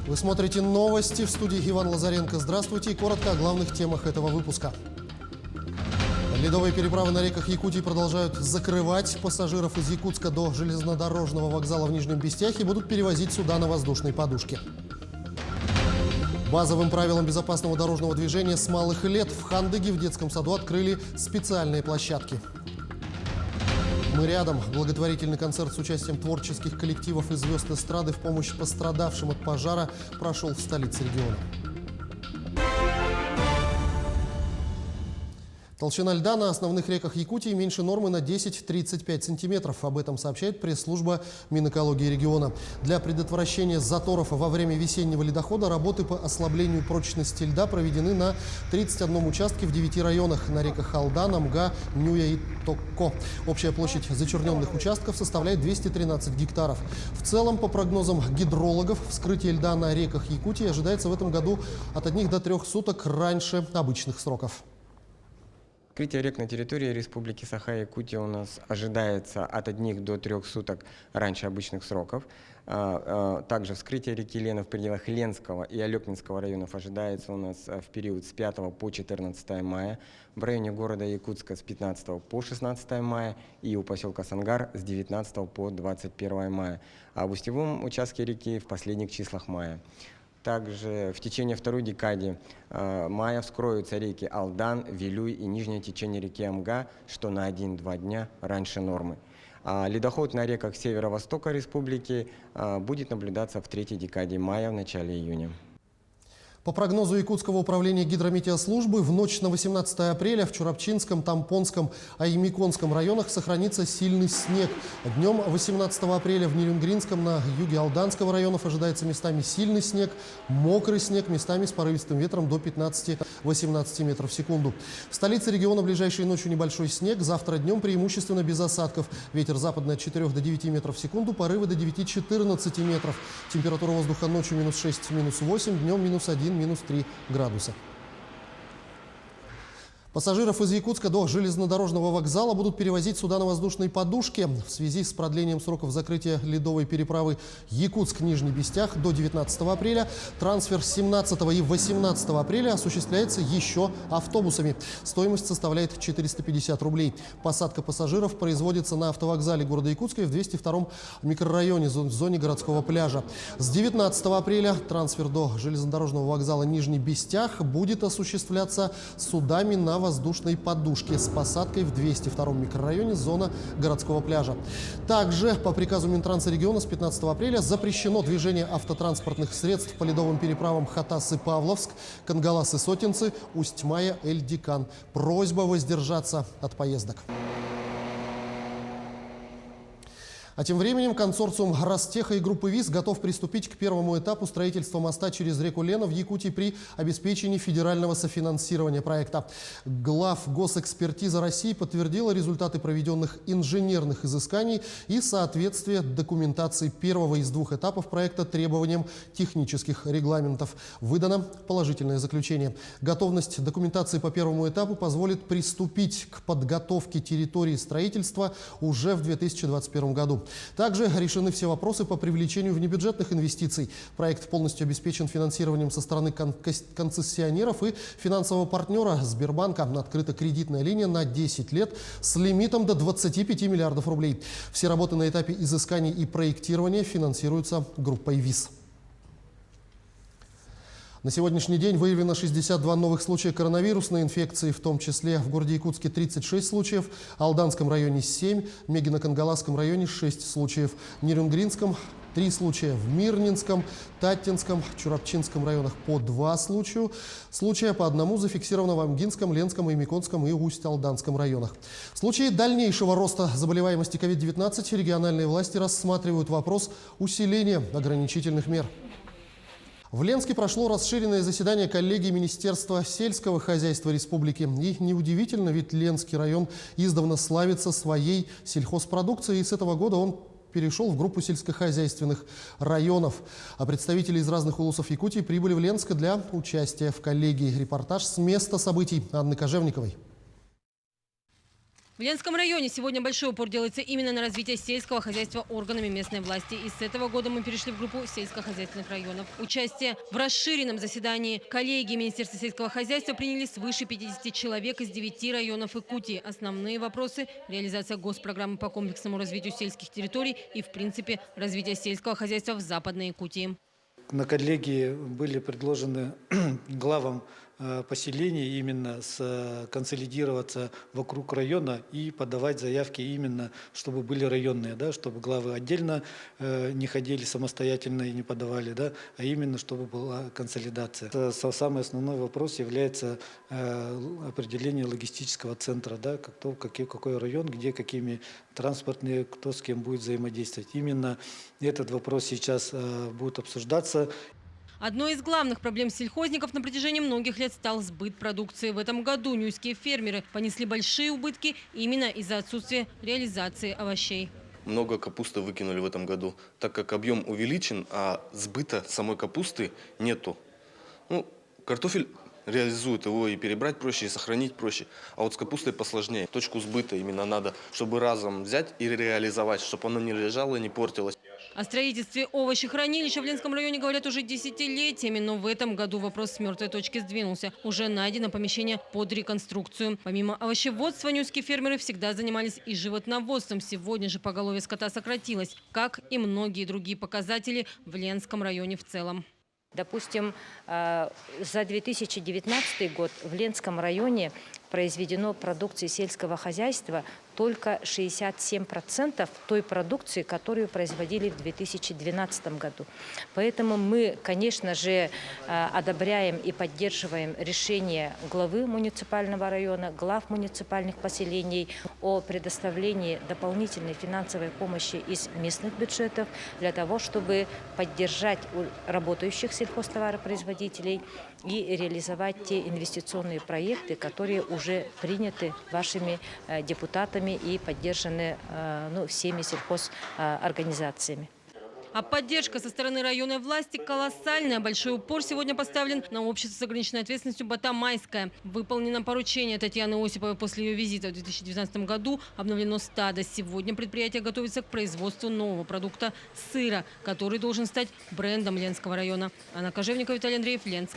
Вы смотрите новости, в студии Иван Лазаренко. Здравствуйте и коротко о главных темах этого выпуска. Ледовые переправы на реках Якутии продолжают закрывать. Пассажиров из Якутска до железнодорожного вокзала в Нижнем Бестяхе будут перевозить суда на воздушной подушке. Базовым правилам безопасного дорожного движения с малых лет в Хандыге в детском саду открыли специальные площадки. «Мы рядом». Благотворительный концерт с участием творческих коллективов и звезд эстрады в помощь пострадавшим от пожара прошел в столице региона. Толщина льда на основных реках Якутии меньше нормы на 10-35 сантиметров. Об этом сообщает пресс-служба Минэкологии региона. Для предотвращения заторов во время весеннего ледохода работы по ослаблению прочности льда проведены на 31 участке в 9 районах на реках Алдан, Амга, Нюя и Токко. Общая площадь зачерненных участков составляет 213 гектаров. В целом, по прогнозам гидрологов, вскрытие льда на реках Якутии ожидается в этом году от 1 до 3 суток раньше обычных сроков. Вскрытие рек на территории Республики Саха-Якутия у нас ожидается от 1 до 3 суток раньше обычных сроков. Также вскрытие реки Лена в пределах Ленского и Алекнинского районов ожидается у нас в период с 5 по 14 мая, в районе города Якутска с 15 по 16 мая и у поселка Сангар с 19 по 21 мая, а в устьевом участке реки в последних числах мая. Также в течение второй декады мая вскроются реки Алдан, Вилюй и нижнее течение реки Амга, что на 1-2 дня раньше нормы. А ледоход на реках северо-востока республики будет наблюдаться в третьей декаде мая, в начале июня. По прогнозу Якутского управления гидрометеослужбы, в ночь на 18 апреля в Чурапчинском, Тампонском, Аймиконском районах сохранится сильный снег. Днем 18 апреля в Нерюнгринском, на юге Алданского районов ожидается местами сильный снег, мокрый снег, местами с порывистым ветром до 15-18 метров в секунду. В столице региона ближайшей ночью небольшой снег, завтра днем преимущественно без осадков. Ветер западный от 4 до 9 метров в секунду, порывы до 9-14 метров. Температура воздуха ночью -6, -8, днем -1, -3 градуса. Пассажиров из Якутска до железнодорожного вокзала будут перевозить суда на воздушной подушке. В связи с продлением сроков закрытия ледовой переправы Якутск-Нижний Бестях до 19 апреля, трансфер 17 и 18 апреля осуществляется еще автобусами. Стоимость составляет 450 рублей. Посадка пассажиров производится на автовокзале города Якутска и в 202-м микрорайоне в зоне городского пляжа. С 19 апреля трансфер до железнодорожного вокзала Нижний Бестях будет осуществляться судами на воздушной подушке с посадкой в 202-м микрорайоне зона городского пляжа. Также по приказу Минтранса региона с 15 апреля запрещено движение автотранспортных средств по ледовым переправам Хатас и Павловск, Кангалас и Сотинцы, Усть-Мая, Эль-Дикан. Просьба воздержаться от поездок. А тем временем консорциум Ростеха и группы ВИС готов приступить к первому этапу строительства моста через реку Лена в Якутии при обеспечении федерального софинансирования проекта. Глав госэкспертиза России подтвердила результаты проведенных инженерных изысканий и соответствие документации первого из 2 этапов проекта требованиям технических регламентов. Выдано положительное заключение. Готовность документации по первому этапу позволит приступить к подготовке территории строительства уже в 2021 году. Также решены все вопросы по привлечению внебюджетных инвестиций. Проект полностью обеспечен финансированием со стороны концессионеров и финансового партнера Сбербанка. Открыта кредитная линия на 10 лет с лимитом до 25 миллиардов рублей. Все работы на этапе изысканий и проектирования финансируются группой ВИС. На сегодняшний день выявлено 62 новых случая коронавирусной инфекции, в том числе в городе Якутске 36 случаев, Алданском районе 7, Мегино-Кангаласском районе 6 случаев, в Нерюнгринском 3 случая, в Мирнинском, Таттинском, Чурапчинском районах по 2 случая, по 1 зафиксировано в Амгинском, Ленском, Имиконском и Усть-Алданском районах. В случае дальнейшего роста заболеваемости COVID-19 региональные власти рассматривают вопрос усиления ограничительных мер. В Ленске прошло расширенное заседание коллегии Министерства сельского хозяйства республики. И неудивительно, ведь Ленский район издавна славится своей сельхозпродукцией, и с этого года он перешел в группу сельскохозяйственных районов. А представители из разных улусов Якутии прибыли в Ленск для участия в коллегии. Репортаж с места событий Анны Кожевниковой. В Ленском районе сегодня большой упор делается именно на развитие сельского хозяйства органами местной власти. И с этого года мы перешли в группу сельскохозяйственных районов. Участие в расширенном заседании коллегии Министерства сельского хозяйства приняли свыше 50 человек из 9 районов Якутии. Основные вопросы – реализация госпрограммы по комплексному развитию сельских территорий и, в принципе, развитие сельского хозяйства в Западной Якутии. На коллегии были предложены главам поселений именно консолидироваться вокруг района и подавать заявки именно, чтобы были районные, да, чтобы главы отдельно не ходили самостоятельно и не подавали, да, а именно чтобы была консолидация. Самый основной вопрос является определение логистического центра, да, какой район, где какими транспортные, кто с кем будет взаимодействовать. Именно этот вопрос сейчас будет обсуждаться. Одной из главных проблем сельхозников на протяжении многих лет стал сбыт продукции. В этом году нюйские фермеры понесли большие убытки именно из-за отсутствия реализации овощей. Много капусты выкинули в этом году, так как объем увеличен, а сбыта самой капусты нету. Картофель реализует его и перебрать проще, и сохранить проще. А вот с капустой посложнее. Точку сбыта именно надо, чтобы разом взять и реализовать, чтобы оно не лежало, не портилось. О строительстве овощехранилища в Ленском районе говорят уже десятилетиями, но в этом году вопрос с мертвой точки сдвинулся. Уже найдено помещение под реконструкцию. Помимо овощеводства, нюйские фермеры всегда занимались и животноводством. Сегодня же поголовье скота сократилось, как и многие другие показатели в Ленском районе в целом. Допустим, за 2019 год в Ленском районе произведено продукции сельского хозяйства только 67% той продукции, которую производили в 2012 году. Поэтому мы, конечно же, одобряем и поддерживаем решение главы муниципального района, глав муниципальных поселений о предоставлении дополнительной финансовой помощи из местных бюджетов для того, чтобы поддержать работающих сельхозтоваропроизводителей и реализовать те инвестиционные проекты, которые уже приняты вашими депутатами и поддержаны всеми сельхозорганизациями. А поддержка со стороны районной власти колоссальная. Большой упор сегодня поставлен на общество с ограниченной ответственностью «Батамайское». Выполнено поручение Татьяны Осиповой после ее визита в 2019 году. Обновлено стадо. Сегодня предприятие готовится к производству нового продукта – сыра, который должен стать брендом Ленского района. Анна Кожевникова, Виталий Андреев, Ленск.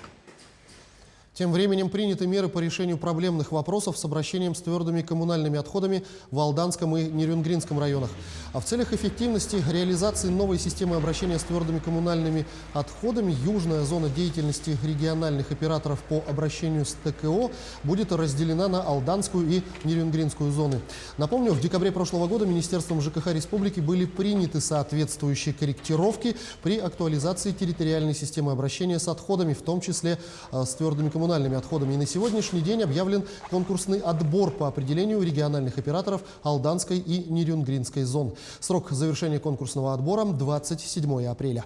Тем временем приняты меры по решению проблемных вопросов с обращением с твердыми коммунальными отходами в Алданском и Нерюнгринском районах. А в целях эффективности реализации новой системы обращения с твердыми коммунальными отходами южная зона деятельности региональных операторов по обращению с ТКО будет разделена на Алданскую и Нерюнгринскую зоны. Напомню, в декабре прошлого года Министерством ЖКХ Республики были приняты соответствующие корректировки при актуализации территориальной системы обращения с отходами, в том числе с твердыми коммунальными отходами. И на сегодняшний день объявлен конкурсный отбор по определению региональных операторов Алданской и Нерюнгринской зон. Срок завершения конкурсного отбора – 27 апреля.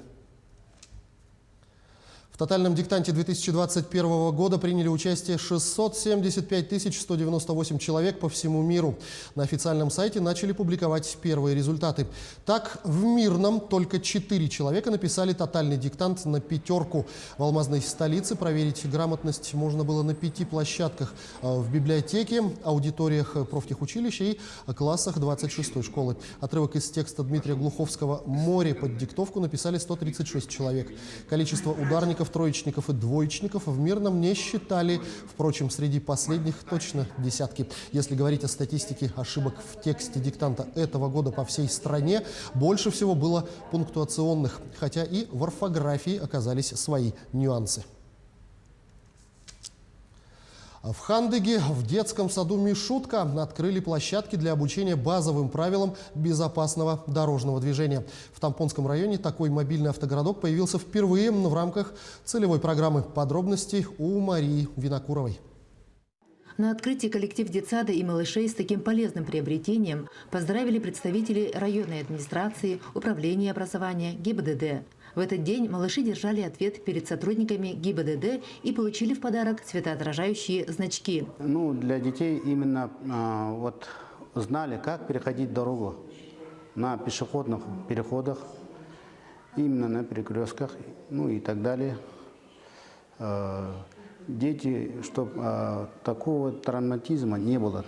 В тотальном диктанте 2021 года приняли участие 675 198 человек по всему миру. На официальном сайте начали публиковать первые результаты. Так, в Мирном только 4 человека написали тотальный диктант на 5. В алмазной столице проверить грамотность можно было на 5 площадках. В библиотеке, аудиториях профтехучилища и классах 26-й школы. Отрывок из текста Дмитрия Глуховского «Море» под диктовку написали 136 человек. Количество ударников, троечников и двоечников в Мирном не считали. Впрочем, среди последних точно десятки. Если говорить о статистике ошибок в тексте диктанта этого года по всей стране, больше всего было пунктуационных, хотя и в орфографии оказались свои нюансы. В Хандыге в детском саду «Мишутка» открыли площадки для обучения базовым правилам безопасного дорожного движения. В Тампонском районе такой мобильный автогородок появился впервые в рамках целевой программы. Подробности у Марии Винокуровой. На открытии коллектив детсада и малышей с таким полезным приобретением поздравили представители районной администрации, управления образования, ГИБДД. В этот день малыши держали ответ перед сотрудниками ГИБДД и получили в подарок светоотражающие значки. Для детей именно знали, как переходить дорогу на пешеходных переходах, именно на перекрестках, и так далее. Дети, чтобы такого травматизма не было,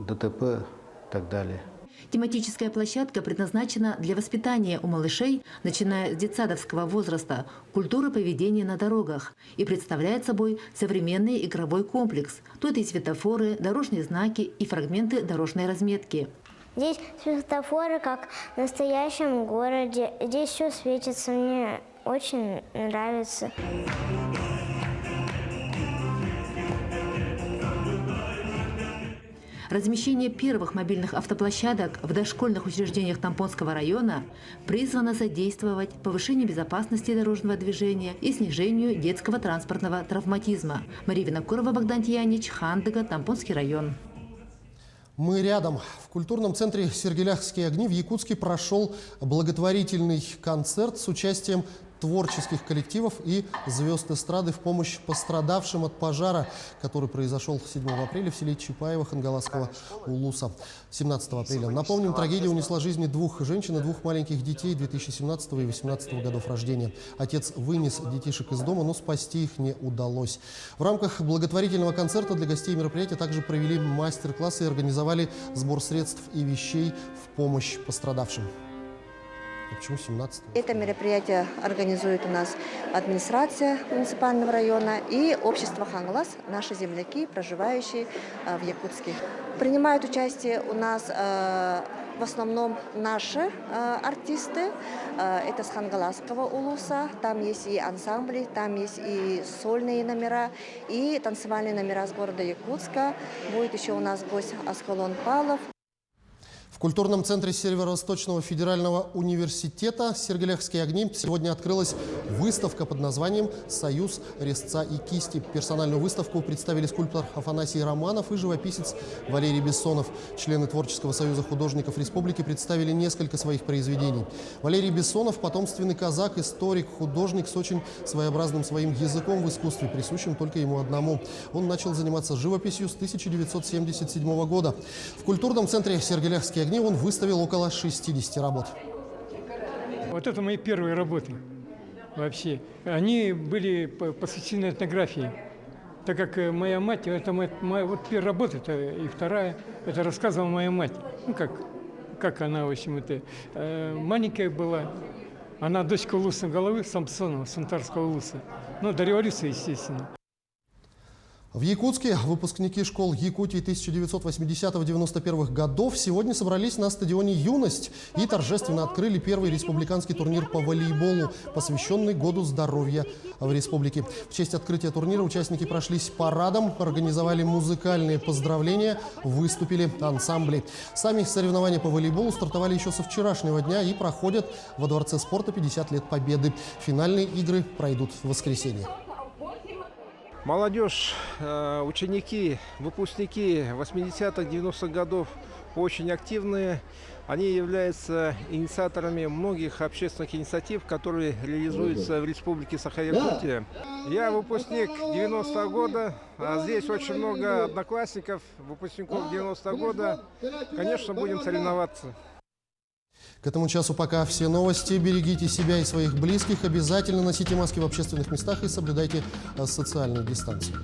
ДТП и так далее. Тематическая площадка предназначена для воспитания у малышей, начиная с детсадовского возраста, культуры поведения на дорогах и представляет собой современный игровой комплекс. Тут и светофоры, дорожные знаки и фрагменты дорожной разметки. Здесь светофоры, как в настоящем городе. Здесь все светится, мне очень нравится. Размещение первых мобильных автоплощадок в дошкольных учреждениях Тампонского района призвано содействовать повышению безопасности дорожного движения и снижению детского транспортного травматизма. Мария Винокурова, Богдан Тиянич, Хандыга, Тампонский район. Мы рядом. В культурном центре «Сергеляхские огни» в Якутске прошел благотворительный концерт с участием творческих коллективов и звезд эстрады в помощь пострадавшим от пожара, который произошел 7 апреля в селе Чапаево Хангаласского улуса. 17 апреля. Напомним, трагедия унесла жизни 2 женщин и 2 маленьких детей 2017 и 2018 годов рождения. Отец вынес детишек из дома, но спасти их не удалось. В рамках благотворительного концерта для гостей мероприятия также провели мастер-классы и организовали сбор средств и вещей в помощь пострадавшим. Почему 17? Это мероприятие организует у нас администрация муниципального района и общество «Хангалас», наши земляки, проживающие в Якутске. Принимают участие у нас в основном наши артисты. Это с Хангаласского улуса. Там есть и ансамбли, там есть и сольные номера, и танцевальные номера с города Якутска. Будет еще у нас гость Аскалон Павлов. В культурном центре Северо-Восточного федерального университета «Сергеляхские огни» сегодня открылась выставка под названием «Союз резца и кисти». Персональную выставку представили скульптор Афанасий Романов и живописец Валерий Бессонов. Члены Творческого союза художников республики представили несколько своих произведений. Валерий Бессонов – потомственный казак, историк, художник с очень своеобразным своим языком в искусстве, присущим только ему одному. Он начал заниматься живописью с 1977 года. В культурном центре «Сергеляхские огни» он выставил около 60 работ. Вот это мои первые работы вообще. Они были посвящены этнографии, так как моя мать, это моя вот первая работа, это и вторая, это рассказывала моя мать. Ну как она, в общем, это маленькая была. Она дочка улуса головы Самсонова, Сантарского улуса. Ну, до революции, естественно. В Якутске выпускники школ Якутии 1980-91 годов сегодня собрались на стадионе «Юность» и торжественно открыли первый республиканский турнир по волейболу, посвященный Году здоровья в республике. В честь открытия турнира участники прошлись парадом, организовали музыкальные поздравления, выступили ансамбли. Сами соревнования по волейболу стартовали еще со вчерашнего дня и проходят во Дворце спорта 50 лет Победы. Финальные игры пройдут в воскресенье. Молодежь, ученики, выпускники 80-х, 90-х годов очень активные. Они являются инициаторами многих общественных инициатив, которые реализуются в Республике Саха-Якутия. Я выпускник 90-го года, а здесь очень много одноклассников, выпускников 90-го года. Конечно, будем соревноваться. К этому часу пока все новости. Берегите себя и своих близких. Обязательно носите маски в общественных местах и соблюдайте социальную дистанцию.